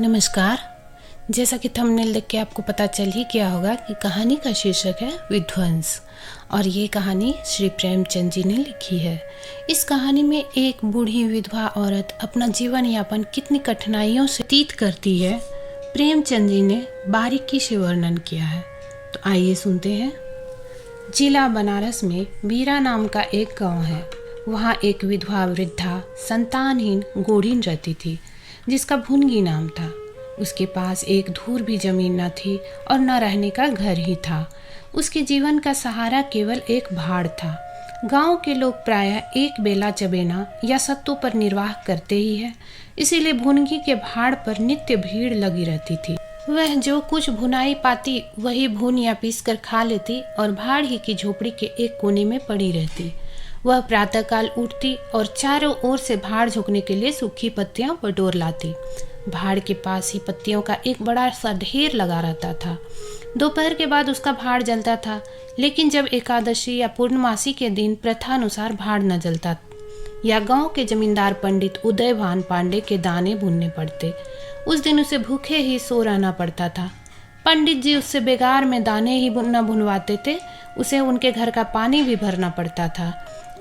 नमस्कार। जैसा कि थंबनेल देख के आपको पता चल ही गया होगा कि कहानी का शीर्षक है विध्वंस और ये कहानी श्री प्रेमचंद जी ने लिखी है। इस कहानी में एक बूढ़ी विधवा औरत अपना जीवन यापन कितनी कठिनाइयों से व्यतीत करती है, प्रेमचंद जी ने बारीकी से वर्णन किया है। तो आइए सुनते हैं। जिला बनारस में बीरा नाम का एक गांव है। वहाँ एक विधवा वृद्धा संतानहीन गोढ़िन रहती थी जिसका भुनगी नाम था। उसके पास एक धूर भी जमीन न थी और न रहने का घर ही था। उसके जीवन का सहारा केवल एक भाड़ था। गांव के लोग प्रायः एक बेला चबेना या सत्तू पर निर्वाह करते ही है, इसीलिए भुनगी के भाड़ पर नित्य भीड़ लगी रहती थी। वह जो कुछ भुनाई पाती वही भून या पीस कर खा लेती और भाड़ ही की झोपड़ी के एक कोने में पड़ी रहती। वह प्रातःकाल उठती और चारों ओर से भाड़ झोंकने के लिए सूखी पत्तियां बटोर लाती। भाड़ के पास ही पत्तियों का एक बड़ा सा ढेर लगा रहता था। दोपहर के बाद उसका भाड़ जलता था, लेकिन जब एकादशी या पूर्णमासी के दिन प्रथानुसार भाड़ न जलता या गांव के जमींदार पंडित उदयभान पांडे के दाने भुनने पड़ते, उस दिन उसे भूखे ही सो रहना पड़ता था। पंडित जी उससे बेगार में दाने ही न भुनवाते थे, उसे उनके घर का पानी भी भरना पड़ता था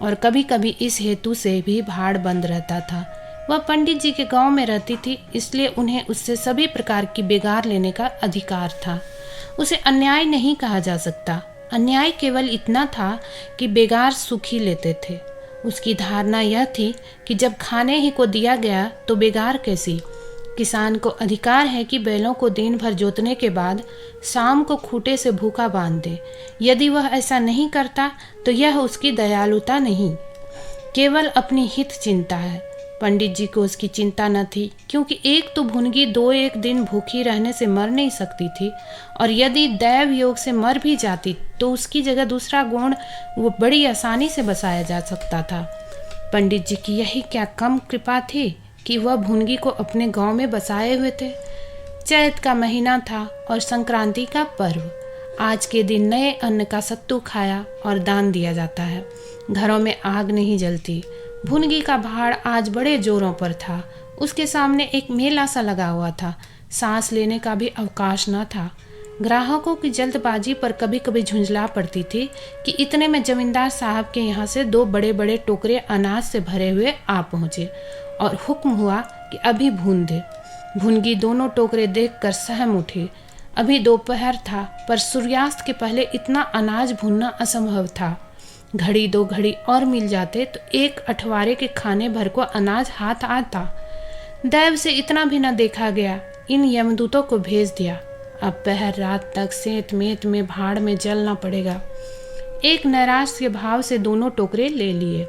और कभी कभी इस हेतु से भी भाड़ बंद रहता था। वह पंडित जी के गांव में रहती थी, इसलिए उन्हें उससे सभी प्रकार की बेगार लेने का अधिकार था। उसे अन्याय नहीं कहा जा सकता। अन्याय केवल इतना था कि बेगार सुख ही लेते थे। उसकी धारणा यह थी कि जब खाने ही को दिया गया तो बेगार कैसी। किसान को अधिकार है कि बैलों को दिन भर जोतने के बाद शाम को खूंटे से भूखा बांध दे। यदि वह ऐसा नहीं करता तो यह उसकी दयालुता नहीं, केवल अपनी हित चिंता है। पंडित जी को उसकी चिंता न थी, क्योंकि एक तो भुनगी 2-1 दिन भूखी रहने से मर नहीं सकती थी, और यदि दैव योग से मर भी जाती तो उसकी जगह दूसरा गुण वो बड़ी आसानी से बसाया जा सकता था। पंडित जी की यही क्या कम कृपा थी कि वह भुनगी को अपने गांव में बसाए हुए थे। चैत का महीना था और संक्रांति का पर्व। आज के दिन नए अन्न का सत्तू खाया और दान दिया जाता है। घरों में आग नहीं जलती। भुनगी का भाड़ आज बड़े जोरों पर था। उसके सामने एक मेला सा लगा हुआ था। सांस लेने का भी अवकाश न था। ग्राहकों की जल्दबाजी पर कभी कभी झुंझला पड़ती थी कि इतने में जमींदार साहब के यहाँ से 2 बड़े बड़े टोकरे अनाज से भरे हुए आ पहुँचे और हुक्म हुआ कि अभी भून दे। भुनगी दोनों टोकरे देखकर सहम उठी। अभी दोपहर था, पर सूर्यास्त के पहले इतना अनाज भूनना असंभव था। घड़ी 2 घड़ी और मिल जाते तो एक अठवारे के खाने भर को अनाज हाथ आता। दैव से इतना भी न देखा गया। इन यमदूतों को भेज दिया। अब पहर रात तक सेंत मेत में भाड़ में जलना पड़ेगा। एक नैराश्य भाव से दोनों टोकरे ले लिए।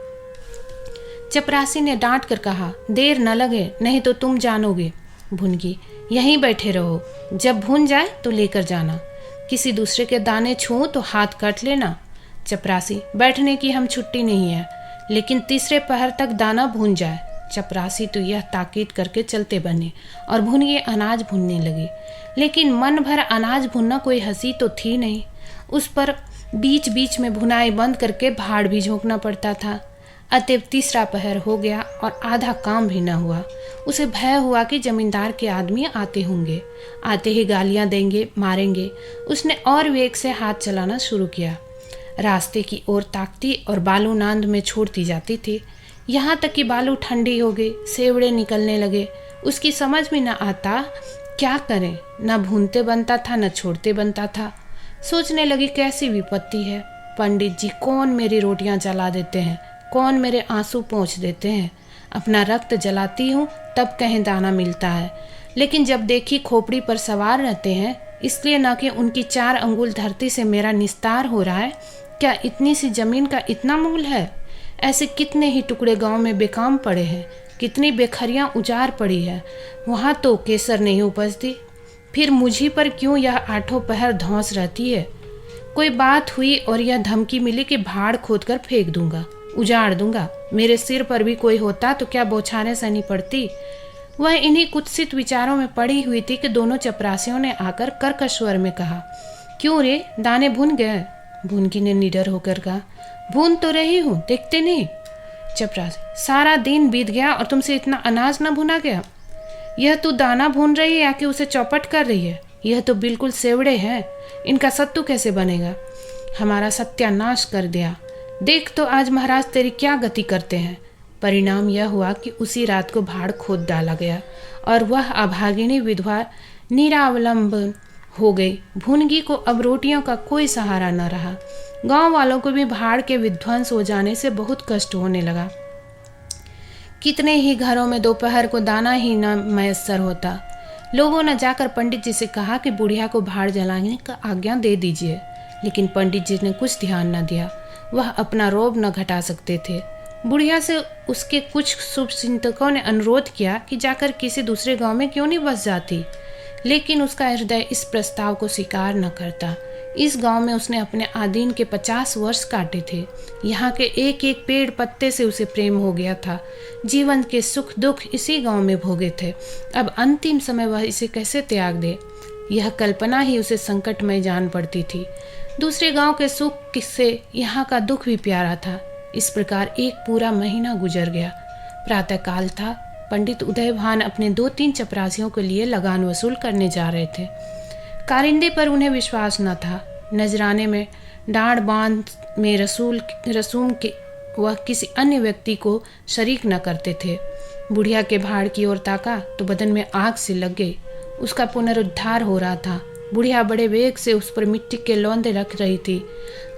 चपरासी ने डांट कर कहा, देर न लगे, नहीं तो तुम जानोगे। भुनगी, यहीं बैठे रहो, जब भून जाए तो लेकर जाना। किसी दूसरे के दाने छूओ तो हाथ काट लेना। चपरासी, बैठने की हम छुट्टी नहीं है, लेकिन तीसरे पहर तक दाना भून जाए। चपरासी तो यह ताकीद करके चलते बने और भुनिए अनाज भुनने लगे, लेकिन मन भर अनाज भुनना कोई हंसी तो थी नहीं। उस पर बीच बीच में भुनाई बंद करके भाड़ भी झोंकना पड़ता था। अतएव तीसरा पहर हो गया और आधा काम भी न हुआ। उसे भय हुआ कि जमींदार के आदमी आते होंगे, आते ही गालियां देंगे, मारेंगे। उसने और वेग से हाथ चलाना शुरू किया। रास्ते की ओर ताकती और बालू नांद में छोड़ती जाती थी, यहाँ तक कि बालू ठंडी हो गई, सेवड़े निकलने लगे। उसकी समझ में न आता क्या करें। न भूनते बनता था, न छोड़ते बनता था। सोचने लगी, कैसी विपत्ति है। पंडित जी कौन मेरी रोटियां जला देते हैं, कौन मेरे आंसू पोंछ देते हैं। अपना रक्त जलाती हूँ तब कहीं दाना मिलता है, लेकिन जब देखी खोपड़ी पर सवार रहते हैं, इसलिए न कि उनकी 4 अंगुल धरती से मेरा निस्तार हो रहा है। क्या इतनी सी जमीन का इतना मूल है? ऐसे कितने ही टुकड़े गांव में बेकाम पड़े हैं, कितनी बेखरियां उजाड़ पड़ी है, वहाँ तो केसर नहीं उपजती। फिर मुझी पर क्यों यह 8 पहर धौंस रहती है? कोई बात हुई और यह धमकी मिली कि भाड़ खोद कर फेंक दूंगा, उजाड़ दूंगा। मेरे सिर पर भी कोई होता तो क्या बौछारें सहनी पड़ती। वह इन्हीं कुत्सित विचारों में पड़ी हुई थी कि दोनों चपरासियों ने आकर कर्कश स्वर में कहा, क्यों रे, दाने भुन गए? भुनगी ने निडर होकर कहा, भून तो रही हूँ, देखते नहीं। चपरासी, सारा दिन बीत गया और तुमसे इतना अनाज न भुना गया? यह तू दाना भून रही है या कि उसे चौपट कर रही है? यह तो बिल्कुल सेवड़े हैं, इनका सत्तू कैसे बनेगा? हमारा सत्यानाश कर दिया। देख तो आज महाराज तेरी क्या गति करते हैं। परिणाम यह हुआ कि उसी रात को भाड़ खोद डाला गया और वह अभागिनी विधवा निरावलंबन हो गई। भुनगी को अब रोटियों का कोई सहारा न रहा। गांव वालों को भी भाड़ के विध्वंस हो जाने से बहुत कष्ट होने लगा। कितने ही घरों में दोपहर को दाना ही न मैसर होता। लोगों ने जाकर पंडित जी से कहा कि बुढ़िया को भाड़ जलाने का आज्ञा दे दीजिए, लेकिन पंडित जी ने कुछ ध्यान न दिया। वह अपना रोब न घटा सकते थे। बुढ़िया से उसके कुछ शुभचिंतकों ने अनुरोध किया कि जाकर किसी दूसरे गांव में क्यों नहीं बस जाती, लेकिन उसका हृदय इस प्रस्ताव को स्वीकार न करता। इस गांव में उसने अपने आदीन के 50 वर्ष काटे थे। यहाँ के एक एक पेड़ पत्ते से उसे प्रेम हो गया था। जीवन के सुख दुख इसी गांव में भोगे थे। अब अंतिम समय वह इसे कैसे त्याग दे, यह कल्पना ही उसे संकटमय जान पड़ती थी। दूसरे गांव के सुख से यहाँ का दुख भी प्यारा था। इस प्रकार एक पूरा महीना गुजर गया। प्रातःकाल था। पंडित उदयभान अपने 2-3 चपरासियों के लिए लगान वसूल करने जा रहे थे। कारिंदे पर उन्हें विश्वास न था। नजराने में डांड बांध में रसूम के वह किसी अन्य व्यक्ति को शरीक न करते थे। बुढ़िया के भाड़ की ओर ताका तो बदन में आग से लग गई। उसका पुनरुद्धार हो रहा था। बुढ़िया बड़े वेग से उस पर मिट्टी के लौंदे रख रही थी।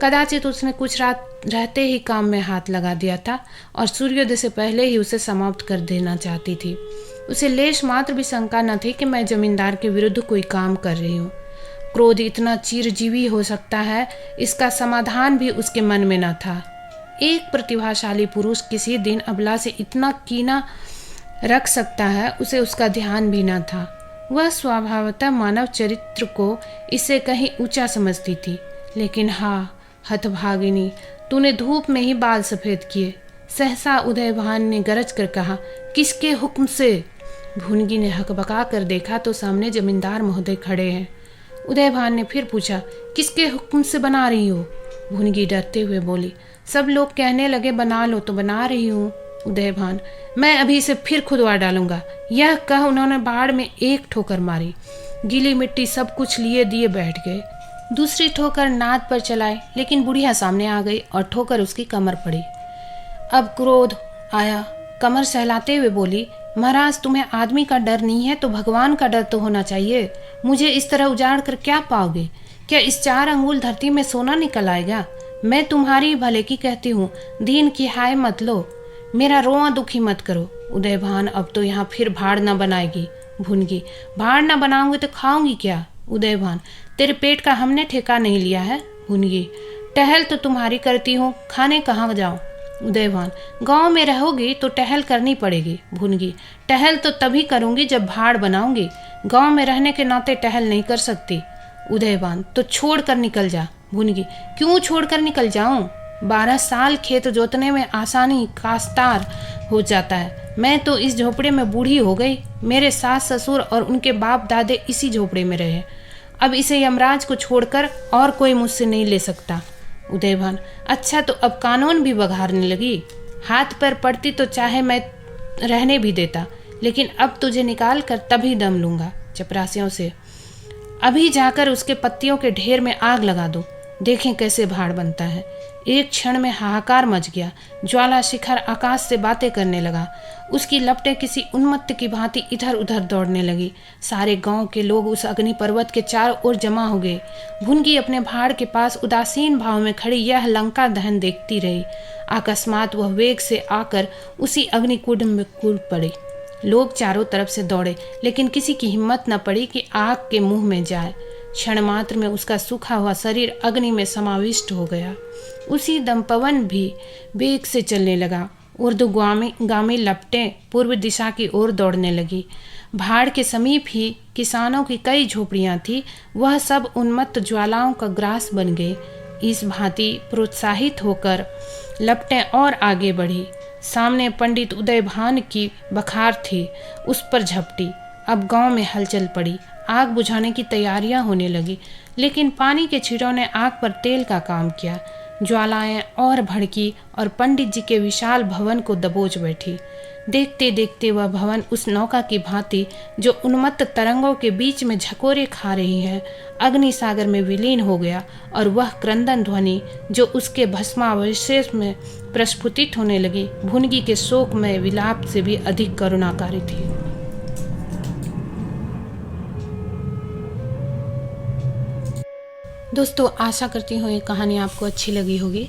कदाचित उसने कुछ रात रहते ही काम में हाथ लगा दिया था और सूर्योदय से पहले ही उसे समाप्त कर देना चाहती थी। उसे लेश मात्र भी शंका न थी कि मैं जमींदार के विरुद्ध कोई काम कर रही हूँ। क्रोध इतना चिरजीवी हो सकता है, इसका समाधान भी उसके मन में न था। एक प्रतिभाशाली पुरुष किसी दिन अबला से इतना कीना रख सकता है, उसे उसका ध्यान भी न था। वह स्वभावतः मानव चरित्र को इससे कहीं ऊंचा समझती थी। लेकिन हाँ हतभागिनी, तूने धूप में ही बाल सफ़ेद किए। सहसा उदयभान ने गरज कर कहा, किसके हुक्म से? भुनगी ने हकबका कर देखा तो सामने जमींदार महोदय खड़े हैं। उदयभान ने फिर पूछा, किसके हुक्म से बना रही हो? भुनगी डरते हुए बोली, सब लोग कहने लगे बना लो तो बना रही हूँ। उदयभान, मैं अभी इसे फिर खुदवा डालूंगा। यह कह उन्होंने बाड़ में एक ठोकर मारी। गीली मिट्टी सब कुछ लिए दिए बैठ गए। दूसरी ठोकर नाद पर चलाए, लेकिन बुढ़िया सामने आ गई और ठोकर उसकी कमर पड़ी। अब क्रोध आया। कमर सहलाते हुए बोली, महाराज तुम्हें आदमी का डर नहीं है तो भगवान का डर तो होना चाहिए। मुझे इस तरह उजाड़ कर क्या पाओगे? क्या इस 4 अंगुल धरती में सोना निकल आएगा? मैं तुम्हारी भले की कहती हूँ, दीन की हाय मत लो, मेरा रोआ दुखी मत करो। उदयभान, अब तो यहाँ फिर भाड़ न बनाएगी। भुनगी, भाड़ न बनाऊंगी तो खाऊंगी क्या? उदयभान, तेरे पेट का हमने ठेका नहीं लिया है। भुनगी, टहल तो तुम्हारी करती हूँ, खाने कहाँ जाऊँ? उदयभान, गांव में रहोगी तो टहल करनी पड़ेगी। भुनगी, टहल तो तभी करूंगी जब भाड़ बनाऊंगी। गांव में रहने के नाते टहल नहीं कर सकती। उदयभान, तो छोड़ कर निकल जा। भुनगी, क्यों छोड़ कर निकल जाऊं? 12 साल खेत जोतने में आसानी काश्तकार हो जाता है। मैं तो इस झोपड़े में बूढ़ी हो गई। मेरे सास ससुर और उनके बाप दादे इसी झोपड़े में रहे। अब इसे यमराज को छोड़कर और कोई मुझसे नहीं ले सकता। उदयभान, अच्छा तो अब कानून भी बघारने लगी। हाथ पैर पड़ती तो चाहे मैं रहने भी देता, लेकिन अब तुझे निकाल कर तभी दम लूंगा। चपरासियों से, अभी जाकर उसके पत्तियों के ढेर में आग लगा दो, देखें कैसे भाड़ बनता है। एक क्षण में हाहाकार मच गया। ज्वाला शिखर आकाश से बातें करने लगा। उसकी लपटें किसी उन्मत्त की भांति इधर उधर दौड़ने लगी। सारे गांव के लोग उस अग्नि पर्वत के चारों ओर जमा हो गए। भुनगी अपने भाड़ के पास उदासीन भाव में खड़ी यह लंका दहन देखती रही। अकस्मात वह वेग से आकर उसी अग्निकुंड में कूद पड़ी। लोग चारों तरफ से दौड़े, लेकिन किसी की हिम्मत न पड़ी कि आग के मुंह में जाए। क्षण मात्र में उसका सूखा हुआ शरीर अग्नि में समाविष्ट हो गया। उसी दम पवन भी वेग से चलने लगा। ऊर्ध्वगामी लपटें पूर्व दिशा की ओर दौड़ने लगी। भाड़ के समीप ही किसानों की कई झोपड़ियां थी, वह सब उन्मत्त ज्वालाओं का ग्रास बन गए। इस भांति प्रोत्साहित होकर लपटें और आगे बढ़ी। सामने पंडित उदयभान की बखार थी, उस पर झपटी। अब गांव में हलचल पड़ी। आग बुझाने की तैयारियां होने लगी, लेकिन पानी के छींटों ने आग पर तेल का काम किया। ज्वालाएं और भड़की और पंडित जी के विशाल भवन को दबोच बैठी। देखते देखते वह भवन उस नौका की भांति जो उन्मत्त तरंगों के बीच में झकोरे खा रही है, अग्नि सागर में विलीन हो गया और वह क्रंदन ध्वनि जो उसके भस्मावशेष में प्रस्फुटित होने लगी, भुनगी के शोकमय विलाप से भी अधिक करुणाकारी थी। दोस्तों, आशा करती हूँ ये कहानी आपको अच्छी लगी होगी।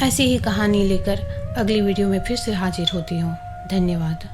ऐसी ही कहानी लेकर अगली वीडियो में फिर से हाजिर होती हूँ। धन्यवाद।